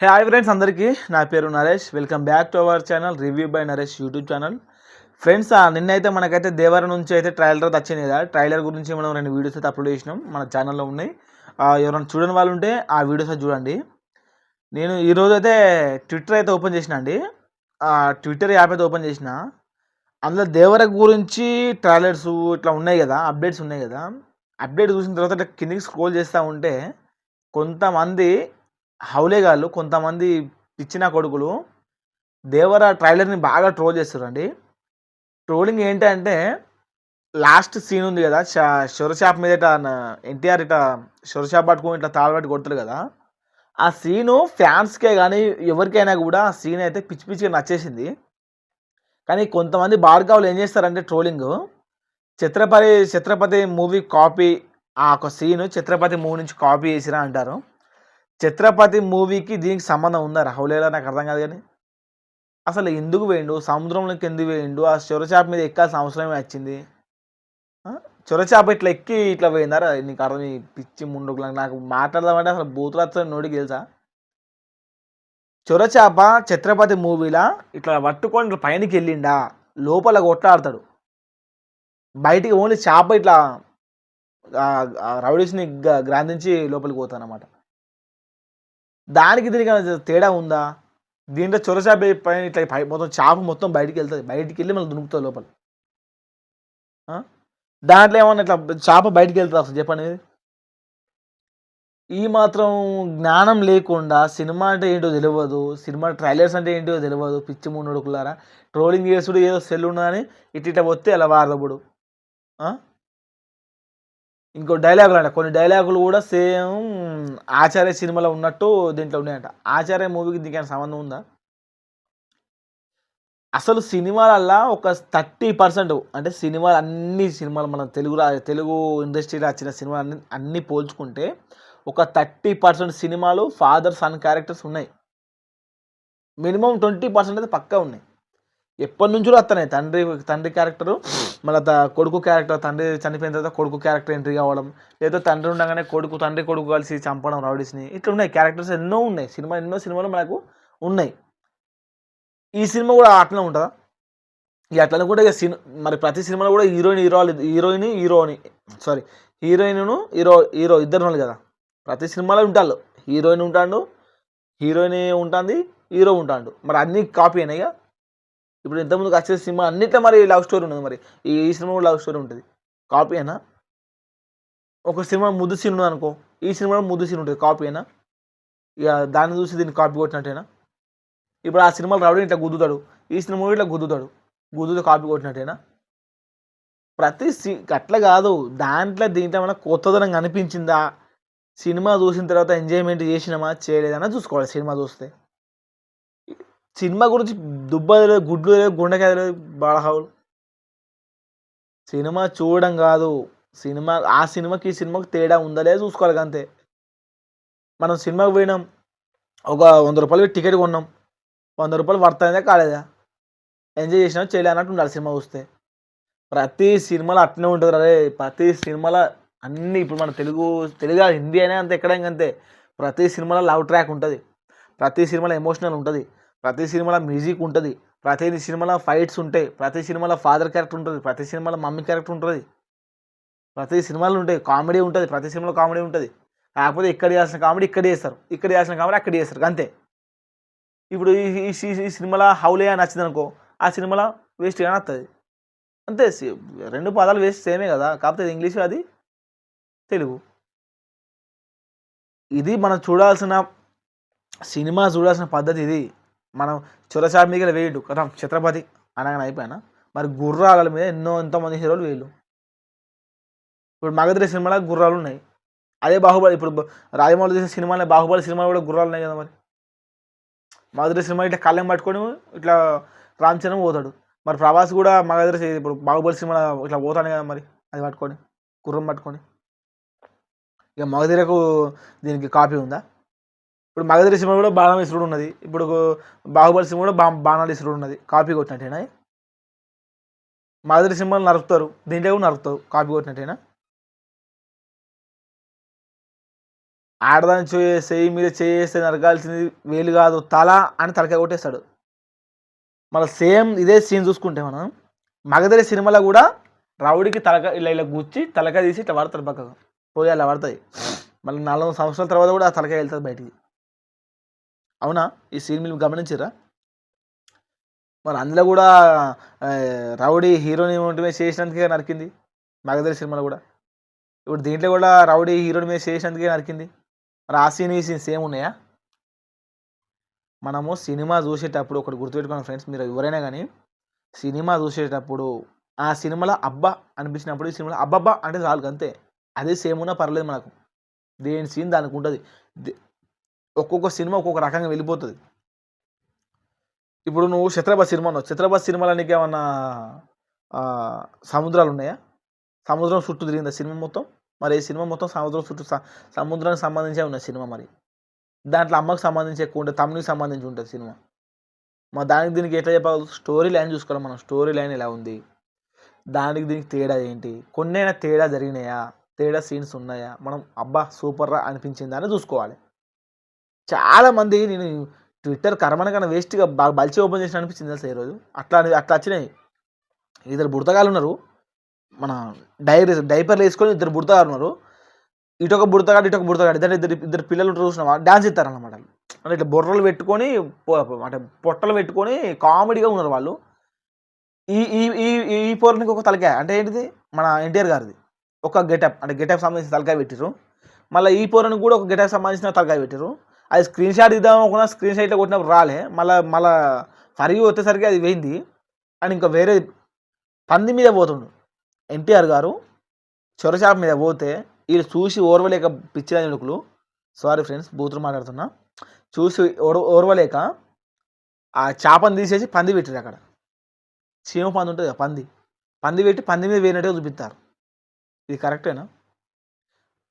Hi friends అందరికీ నా పేరు Naresh. Welcome back to our channel review by Naresh YouTube channel. Friends నిన్నైతే మనకైతే దేవర నుంచి అయితే ట్రైలర్ అయితే వచ్చింది కదా. ట్రైలర్ గురించి మనం 2 వీడియోస్ అయితే అప్లోడ్ చేసినాం, మన ఛానల్లో ఉన్నాయి. ఎవరైనా చూడని వాళ్ళు ఉంటే ఆ వీడియోస్ అయితే చూడండి. నేను ఈరోజు అయితే ట్విట్టర్ అయితే ఓపెన్ చేసిన అండి. ట్విట్టర్ యాప్ అయితే ఓపెన్ చేసిన. అందులో దేవర గురించి ట్రైలర్స్ ఇట్లా ఉన్నాయి కదా, అప్డేట్స్ ఉన్నాయి కదా. అప్డేట్ చూసిన తర్వాత ఇట్లా కిందికి స్క్రోల్ చేస్తూ ఉంటే కొంతమంది హౌలేగాళ్ళు, కొంతమంది పిచ్చిన కొడుకులు దేవర ట్రైలర్ని బాగా ట్రోల్ చేస్తారండి. ట్రోలింగ్ ఏంటంటే లాస్ట్ సీన్ ఉంది కదా, షొరషాప్ మీద ఇట్లా ఎన్టీఆర్ ఇట్లా షొరషాప్ పట్టుకొని ఇట్లా తాళబట్టి కొడతారు కదా. ఆ సీను ఫ్యాన్స్కే కానీ ఎవరికైనా కూడా ఆ సీన్ అయితే పిచ్చి పిచ్చిగా నచ్చేసింది. కానీ కొంతమంది బాడకావులు ఏం చేస్తారంటే ట్రోలింగ్, ఛత్రపతి మూవీ కాపీ, ఆ ఒక సీను ఛత్రపతి మూవీ నుంచి కాపీ చేసిరా అంటారు. ఛత్రపతి మూవీకి దీనికి సంబంధం ఉందా రాహులేలా? నాకు అర్థం కాదు. కానీ అసలు ఎందుకు వేయండు, సముద్రంలోకి ఎందుకు వేయండు, ఆ చొరచాప మీద ఎక్కాల్సిన అవసరమే వచ్చింది. చొరచాప ఇట్లా ఎక్కి ఇట్లా పోయిందారా? నీకు అర్థం, ఈ పిచ్చి ముండుకు నాకు మాట్లాడదామంటే అసలు బూతులతో నోటికి తెలుసా. చొరచాప ఛత్రపతి మూవీలా ఇట్లా పట్టుకొని ఇట్లా పైనకి వెళ్ళిండా, లోపల కొట్లాడతాడు, బయటికి ఓన్లీ చేప ఇట్లా రౌడీస్ని గ్రాంధించి లోపలికి పోతానమాట. దానికి దీనికి తేడా ఉందా? దీంట్లో చొరచాప పైన ఇట్లా మొత్తం చేప మొత్తం బయటికి వెళ్తుంది, బయటికి వెళ్ళి మళ్ళీ దునుకుతుంది లోపల. దాంట్లో ఏమన్నా ఇట్లా చేప బయటికి వెళ్తుంది అసలు చెప్పండి. ఈ మాత్రం జ్ఞానం లేకుండా సినిమా అంటే ఏంటో తెలియదు, సినిమా ట్రైలర్స్ అంటే ఏంటో తెలియదు. పిచ్చి ముండుకులారా, ట్రోలింగ్ చేసుడు ఏదో సెల్ ఉన్నదని ఇట్లా వస్తే అలా వారదప్పుడు. ఇంకో డైలాగులు అంట, కొన్ని డైలాగులు కూడా సేమ్ ఆచార్య సినిమాలో ఉన్నట్టు దీంట్లో ఉన్నాయంట. ఆచార్య మూవీకి దీనికి సంబంధం ఉందా? అసలు సినిమాలల్లా ఒక 30% అంటే అన్ని సినిమాలు మన తెలుగు ఇండస్ట్రీలో వచ్చిన సినిమాలు అన్నీ పోల్చుకుంటే ఒక 30% సినిమాలు ఫాదర్ సన్ క్యారెక్టర్స్ ఉన్నాయి. మినిమం 20% అయితే పక్కా ఉన్నాయి. ఎప్పటి నుంచో వస్తున్నాయి. తండ్రి క్యారెక్టరు, మళ్ళీ కొడుకు క్యారెక్టర్, తండ్రి చనిపోయిన తర్వాత కొడుకు క్యారెక్టర్ ఎంట్రీ కావడం, లేదా తండ్రి ఉండగానే తండ్రి కొడుకు కలిసి చంపడం రౌడీస్ని, ఇట్లా ఉన్నాయి. క్యారెక్టర్స్ ఎన్నో ఉన్నాయి. ఎన్నో సినిమాలు మనకు ఉన్నాయి. ఈ సినిమా కూడా అట్లనే ఉంటుందా? ఇక అట్లనే కూడా ఇక మరి ప్రతి సినిమాలో కూడా హీరోయిన్ హీరో ఇద్దరు ఉన్నారు కదా. ప్రతి సినిమాలో ఉంటాడు, హీరోయిన్ ఉంటాడు, హీరోయిన్ ఉంటుంది, హీరో ఉంటాడు. మరి అన్ని కాపీ అయినాయి. ఇప్పుడు ఇంతకుముందుకు వచ్చే సినిమా అన్నిట్లో మరి లవ్ స్టోరీ ఉన్నది. మరి ఈ సినిమా కూడా లవ్ స్టోరీ ఉంటుంది. కాపీ అయినా? ఒక సినిమా ముద్దు సీన్ ఉన్నది అనుకో, ఈ సినిమాలో ముద్దు సీన్ ఉంటుంది. కాపీ అయినా? ఇక దాన్ని చూసి దీన్ని కాపీ కొట్టినట్టేనా? ఇప్పుడు ఆ సినిమాలు రావడం ఇట్లా గుద్దుతాడు, ఈ సినిమా ఇట్లా గుద్దుతో కాపీ కొట్టినట్టేనా? అట్లా కాదు. దీంట్లో మనకు కొత్తదనం కనిపించిందా, సినిమా చూసిన తర్వాత ఎంజాయ్మెంట్ చేసినామా చేయలేదన్నా చూసుకోవాలి. సినిమా చూస్తే సినిమా గురించి దుబ్బది లేదు, గుడ్లు లేదు, గుండెకాయ లేదు, బాడహావులు. సినిమా చూడడం కాదు, ఆ సినిమాకి ఈ సినిమాకి తేడా ఉందా లేదా చూసుకోవాలి అంతే. మనం సినిమాకి పోయినాం, ఒక 100 రూపాయలు టికెట్ కొన్నాం, 100 రూపాయలు వర్త్ అయిందా కాలేదా, ఎంజాయ్ చేసినా చేయలే అన్నట్టు ఉండాలి సినిమా చూస్తే. ప్రతి సినిమాలో అట్నే ఉంటుంది రే. ప్రతి సినిమాలో అన్నీ, ఇప్పుడు మన తెలుగు హిందీ అయినా అంతే, ఎక్కడైనా అంతే. ప్రతి సినిమాలో లవ్ ట్రాక్ ఉంటుంది, ప్రతి సినిమాలో ఎమోషనల్ ఉంటుంది, ప్రతి సినిమాలో మ్యూజిక్ ఉంటుంది, ప్రతి సినిమాలో ఫైట్స్ ఉంటాయి, ప్రతి సినిమాలో ఫాదర్ క్యారెక్టర్ ఉంటుంది, ప్రతి సినిమాలో మమ్మీ క్యారెక్టర్ ఉంటుంది, ప్రతి సినిమాలో ఉంటాయి. కామెడీ ఉంటుంది, ప్రతి సినిమాలో కామెడీ ఉంటుంది. కాకపోతే ఇక్కడ చేయాల్సిన కామెడీ ఇక్కడ చేస్తారు, ఇక్కడ చేయాల్సిన కామెడీ అక్కడ చేస్తారు అంతే. ఇప్పుడు ఈ సినిమాలో హౌలే అని నచ్చింది అనుకో, ఆ సినిమాలో వేస్ట్గా వస్తుంది అంతే. 2 పదాలు వేస్ట్ సేమే కదా, కాకపోతే ఇంగ్లీష్, అది తెలుగు. ఇది మనం చూడాల్సిన పద్ధతి ఇది. మనం చొరచాప మీద వేయడు కదా, ఛత్రపతి అనగానే అయిపోయినా. మరి గుర్రాల మీద ఎంతోమంది హీరోలు వేయలు. ఇప్పుడు మగధీర సినిమాలో గుర్రాలు ఉన్నాయి. అదే బాహుబలి, ఇప్పుడు రాజమౌళి చేసే సినిమాలో బాహుబలి సినిమాలో కూడా గుర్రాలు ఉన్నాయి కదా. మరి మగధీర సినిమా ఇట్లా కళ్ళెం పట్టుకొని ఇట్లా రామ్ చరణ్ పోతాడు. మరి ప్రభాస్ కూడా మగధీర ఇప్పుడు బాహుబలి సినిమా ఇట్లా పోతాడు కదా, మరి అది పట్టుకొని గుర్రం పట్టుకొని. ఇక మగధీరకు దీనికి కాపీ ఉందా? ఇప్పుడు మగధీర సినిమా కూడా బాణం ఇసురుడు ఉన్నది, ఇప్పుడు బాహుబలి సినిమా కూడా బాణాలు ఇసురుడు ఉన్నది. కాపీ కొట్టినట్టేనా? మగధీర సినిమాలు నరుకుతారు, దీంట్లో కూడా నరుకుతారు, కాపీ కొట్టినట్టేనా? ఆడదాని చెయ్యి మీద చేస్తే నరకాల్సింది వేలు కాదు తల అని తలకాయ కొట్టేస్తాడు. మళ్ళీ సేమ్ ఇదే సీన్ చూసుకుంటే మనం మగధీర సినిమాలో కూడా రౌడీకి తలకాయ ఇలా ఇలా గుచ్చి తలకాయ తీసి ఇట్లా పడతాడు పక్కకు పోయి అలా పడుతుంది. మళ్ళీ 4 సంవత్సరాల తర్వాత కూడా ఆ తలకాయ వెళ్తుంది బయటికి. అవునా? ఈ సీన్ మీరు గమనించారా? మరి అందులో కూడా రౌడీ హీరోని మీద చేసినందుకే నరికింది మగధీర సినిమాలో కూడా. ఇప్పుడు దీంట్లో కూడా రౌడీ హీరోని మీద చేసినందుకే నరికింది. మరి ఆ సీన్ ఈ సీన్ సేమ్ ఉన్నాయా? మనము సినిమా చూసేటప్పుడు ఒకటి గుర్తుపెట్టుకోండి ఫ్రెండ్స్, మీరు ఎవరైనా కానీ సినిమా చూసేటప్పుడు ఆ సినిమాలో అబ్బా అనిపించినప్పుడు ఈ సినిమాలో అబ్బబ్బా అంటే చాలు అంతే. అదే సేమ్ ఉన్నా పర్లేదు మనకు. దేని సీన్ దానికి ఉంటుంది. ఒక్కొక్క సినిమా ఒక్కొక్క రకంగా వెళ్ళిపోతుంది. ఇప్పుడు నువ్వు ఛత్రపతి సినిమా ఉన్నావు. ఛత్రపతి సినిమాలో నీకు ఏమన్నా సముద్రాలు ఉన్నాయా? సముద్రం చుట్టూ తిరిగిందా సినిమా మొత్తం? మరి ఈ సినిమా మొత్తం సముద్రం చుట్టూ సముద్రానికి సంబంధించే ఉన్నది సినిమా. మరి దాంట్లో అమ్మకు సంబంధించి ఎక్కువ ఉంటుంది, తమ్మునికి సంబంధించి ఉంటుంది సినిమా. మరి దానికి దీనికి ఎట్లా చెప్పాలి? స్టోరీ లైన్ చూసుకోవాలి మనం. స్టోరీ లైన్ ఎలా ఉంది, దానికి దీనికి తేడా ఏంటి, కొన్నైనా తేడా జరిగినాయా, తేడా సీన్స్ ఉన్నాయా, మనం అబ్బా సూపర్ రా అనిపించిందా అని చూసుకోవాలి. చాలామంది నేను ట్విట్టర్ కర్మన కన్నా వేస్ట్గా బాగా బల్చి ఓపెన్ చేసిన అనిపించింది తెలుసా ఈరోజు. అట్లా వచ్చినాయి. ఇద్దరు బుడతగాళ్ళు ఉన్నారు, మన డైపర్లు వేసుకొని ఇద్దరు బుడతగాళ్ళు ఉన్నారు. ఇటొక బుడతగాడు ఇటొక బుడతగాడు, ఇద్దరు పిల్లలు చూసినావా డాన్స్ ఇస్తారన్నమాట. అంటే ఇట్లా బొర్రలు పెట్టుకొని అంటే పొట్టలు పెట్టుకొని కామెడీగా ఉన్నారు వాళ్ళు. ఈ ఈ ఈ ఈ పోర్నికి ఒక తలకాయ అంటే ఏంటిది, మన ఎన్టీఆర్ గారిది ఒక గెటప్, అంటే గెటప్ సంబంధించిన తలకాయ పెట్టిరు. మళ్ళీ ఈ పోర్నికి కూడా ఒక గెటప్ సంబంధించిన తలకాయ పెట్టిరు. అది స్క్రీన్ షాట్ ఇద్దాం అనుకున్నా, స్క్రీన్ షాట్లో కొట్టినప్పుడు రాలే. మళ్ళీ ఫరిగి వచ్చేసరికి అది పోయింది. అండ్ ఇంకా వేరే పంది మీద పోతుండు ఎన్టీఆర్ గారు, చొరచాప మీద పోతే వీళ్ళు చూసి ఓర్వలేక పిచ్చిరాజుడుకులు, సారీ ఫ్రెండ్స్ బూతులు మాట్లాడుతున్నా, చూసి ఓర్వలేక ఆ చేపను తీసేసి పంది పెట్టారు. అక్కడ చీమ పంది ఉంటుంది కదా, పంది పెట్టి పంది మీద వేరినట్టుగా చూపిస్తారు. ఇది కరెక్టేనా?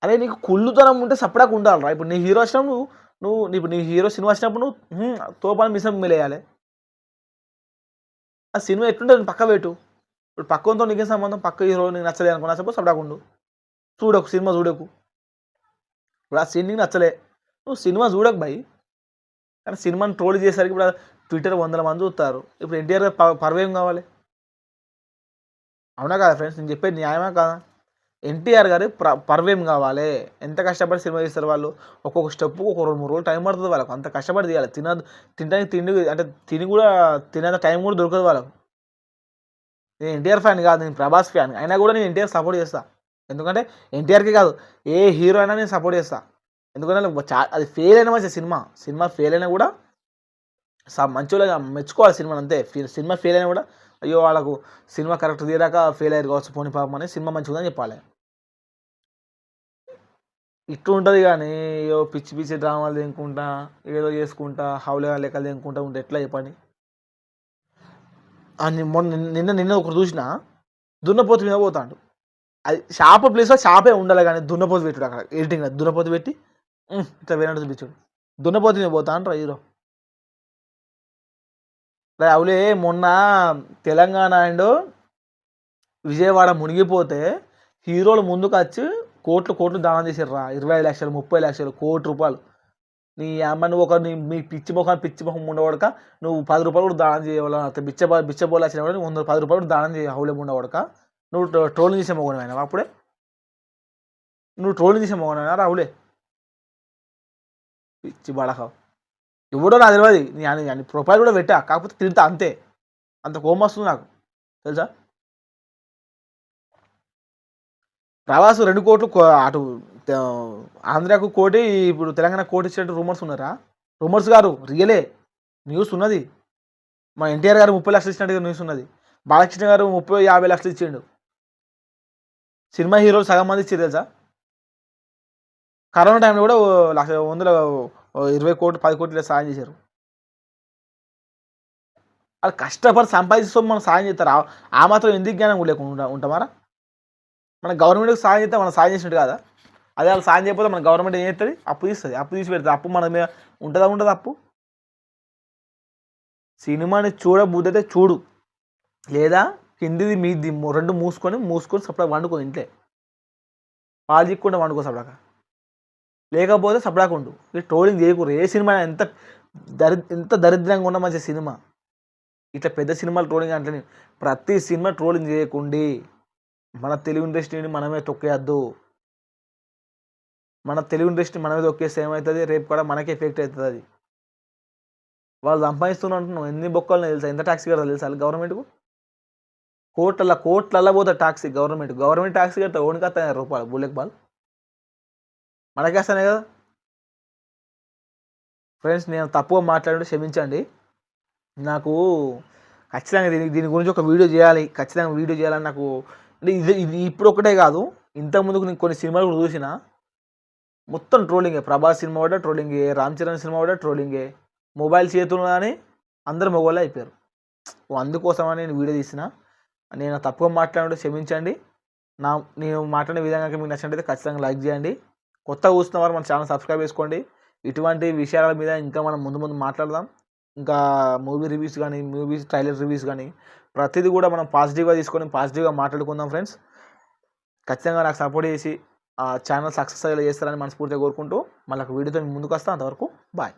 అరే నీకు కుళ్ళుతనం ఉంటే సపడాకు ఉండాలిరా. ఇప్పుడు నీ హీరో వచ్చినప్పుడు నువ్వు ఇప్పుడు నీ హీరో సినిమా వచ్చినప్పుడు నువ్వు తోపాన్ని మిసం మిలేయాలి. ఆ సినిమా ఎట్లుంటుంది పక్క పెట్టు. ఇప్పుడు పక్కతో నీకేం సంబంధం? పక్క హీరో నీకు నచ్చలే అనుకున్నా సపోజ్ సపడాకుండు, చూడకు సినిమా చూడకు. ఇప్పుడు ఆ సీన్ నీకు నచ్చలే, నువ్వు సినిమా చూడకు భయ్. కానీ సినిమాని ట్రోల్ చేసేసరికి ఇప్పుడు ట్విట్టర్ 100 మంది చూస్తారు. ఇప్పుడు ఎన్టీఆర్ పర్వేం కావాలి? అవునా కదా ఫ్రెండ్స్? నేను చెప్పేది న్యాయమా కాదా? ఎన్టీఆర్ గారు పర్వేం కావాలి. ఎంత కష్టపడి సినిమా తీస్తారు వాళ్ళు. ఒక్కొక్క స్టెప్ ఒక 2-3 రోజులు టైం పడుతుంది వాళ్ళకు. అంత కష్టపడి తీయాలి. తినడానికి తిండి అంటే తిని కూడా తినేంత టైం కూడా దొరకదు వాళ్ళకు. నేను ఎన్టీఆర్ ఫ్యాన్ కాదు, నేను ప్రభాస్ ఫ్యాన్. అయినా కూడా నేను ఎన్టీఆర్ సపోర్ట్ చేస్తాను. ఎందుకంటే ఎన్టీఆర్కి కాదు ఏ హీరో అయినా నేను సపోర్ట్ చేస్తాను. ఎందుకంటే అది ఫెయిల్ అయినా మంచి సినిమా ఫెయిల్ అయినా కూడా మంచిగా మెచ్చుకోవాలి సినిమాని అంతే. సినిమా ఫెయిల్ అయినా కూడా అయ్యో వాళ్ళకు సినిమా కరెక్ట్ తీరాక ఫెయిల్ అయ్యారు కావచ్చు పోనీ పాపం అని సినిమా మంచిగా ఉందని చెప్పాలి. ఇట్లా ఉంటుంది కానీ ఏదో పిచ్చి పిచ్చి డ్రామాలు తినుకుంటా ఏదో చేసుకుంటా హౌలే లెక్కలు తినుకుంటా ఉంటే ఎట్లా చెప్పండి. నిన్న ఒకరు చూసిన దున్నపోతు మీద పోతాడు. అది షాప్ ప్లేస్లో షాపే ఉండాలి కానీ దున్నపోతు పెట్టుడు అక్కడ ఎడిటింగ్ దున్నపోతు పెట్టి ఇట్లా వేరే చూపించాడు. దున్నపోతు మీద పోతా అంటారు హీరో. అవులే మొన్న తెలంగాణ అండ్ విజయవాడ మునిగిపోతే హీరోలు ముందుకు వచ్చి కోట్లు దానం చేశారు. 25 లక్షలు 30 లక్షలు ₹1,00,00,000. నీ అమ్మ నువ్వు మీ పిచ్చి మొఖం ఉండవడక నువ్వు ₹10 కూడా దానం చేయాలి. బిచ్చబోలు వచ్చిన కూడా నువ్వు ₹10 కూడా దానం చేయ హౌలే ఉండవడక. నువ్వు ట్రోలింగ్ చేసే మొగను అయినా అప్పుడే, నువ్వు ట్రోలింగ్ చేసే మొగను అయినా రావులే పిచ్చి బడక. ఎవడో నాకు తెలియదు, నీ ప్రొఫైల్ కూడా పెట్టా, కాకపోతే తిడతా అంతే. అంత కోపం వస్తుంది నాకు తెలుసా. ప్రభాస్ 2 కోట్లు అటు ఆంధ్రాకు కోటి, ఇప్పుడు తెలంగాణ కోటి ఇచ్చినట్టు రూమర్స్ ఉన్నారా? రూమర్స్ గారు రియలే న్యూస్ ఉన్నది. మా ఎన్టీఆర్ గారు 30 లక్షలు ఇచ్చినట్టుగా న్యూస్ ఉన్నది. బాలకృష్ణ గారు 30-50 లక్షలు ఇచ్చిండు. సినిమా హీరోలు సగం మంది ఇచ్చారు తెలుసా. కరోనా టైంలో కూడా 20 కోట్లు 10 కోట్లు సాయం చేశారు. వాళ్ళు కష్టపడి సంపాదిస్తూ మనం సాయం చేస్తారు. ఆ మాత్రం ఎందుకు జ్ఞానం లేకుండా ఉంటామారా? మన గవర్నమెంట్కి సాయం చేస్తే మనం సాయం చేసినట్టు కదా. అదే వాళ్ళు సాయం చేయకపోతే మన గవర్నమెంట్ ఏం చేస్తుంది? అప్పు తీస్తుంది, అప్పు తీసి పెడుతుంది. అప్పు మన మీద ఉంటుందా అప్పు? సినిమాని చూడబుద్ధితే చూడు, లేదా కిందిది మీది 2 మూసుకొని సపరేట్ వండుకో ఇంట్లో పాలు చిక్కుండా వండుకో సపడాక. లేకపోతే సపడాకుండు. ఈ ట్రోలింగ్ చేయకూడదు. ఏ సినిమా ఎంత దరిద్రంగా ఉన్న మంచి సినిమా, ఇట్లా పెద్ద సినిమాలు ట్రోలింగ్ అంటే ప్రతి సినిమా ట్రోలింగ్ చేయకుండి. మన తెలుగు ఇండస్ట్రీని మనమే తొక్కేయద్దు. మన తెలుగు ఇండస్ట్రీ మనమే తొక్కేస్తే ఏమవుతుంది, రేపు కూడా మనకే ఎఫెక్ట్ అవుతుంది. అది వాళ్ళు సంపాదిస్తున్నట్టు ఎన్ని బొక్కలు తెలుసా, ఎంత ట్యాక్సీ కడతా తెలుసా గవర్నమెంట్కు? కోట్లల్లో పోతుంది ట్యాక్సీ. గవర్నమెంట్ ట్యాక్సీ కడతా ఓనికి వస్తాయి రూపాయలు బుల్లెట్ బాల్, మనకేస్తానే కదా. ఫ్రెండ్స్, నేను తప్పుగా మాట్లాడి క్షమించండి. నాకు ఖచ్చితంగా దీని గురించి ఒక వీడియో చేయాలి, ఖచ్చితంగా వీడియో చేయాలని నాకు అంటే ఇది ఇప్పుడు ఒకటే కాదు, ఇంతకుముందుకు నేను కొన్ని సినిమాలు కూడా చూసిన, మొత్తం ట్రోలింగే. ప్రభాస్ సినిమా కూడా ట్రోలింగే, రామ్ చరణ్ సినిమా కూడా ట్రోలింగే. మొబైల్ చేతులు కానీ అందరు మొబైల్ అయిపోయారు. అందుకోసమని నేను వీడియో తీసిన. నేను తప్పుగా మాట్లాడినట్టు క్షమించండి. నేను మాట్లాడే విధంగా మీకు నచ్చినట్టయితే ఖచ్చితంగా లైక్ చేయండి. కొత్తగా చూస్తున్న వారు మన ఛానల్ సబ్స్క్రైబ్ చేసుకోండి. ఇటువంటి విషయాల మీద ఇంకా మనం ముందు మాట్లాడదాం. ఇంకా మూవీ రివ్యూస్ కానీ, ట్రైలర్ రివ్యూస్ కానీ ప్రతిదీ కూడా మనం పాజిటివ్గా తీసుకొని పాజిటివ్గా మాట్లాడుకుందాం. ఫ్రెండ్స్, ఖచ్చితంగా నాకు సపోర్ట్ చేసి ఆ ఛానల్ సక్సెస్ అయ్యేలా చేస్తారని మనస్ఫూర్తిగా కోరుకుంటూ మళ్ళీ ఒక వీడియోతో ముందుకు వస్తాను. అంతవరకు బాయ్.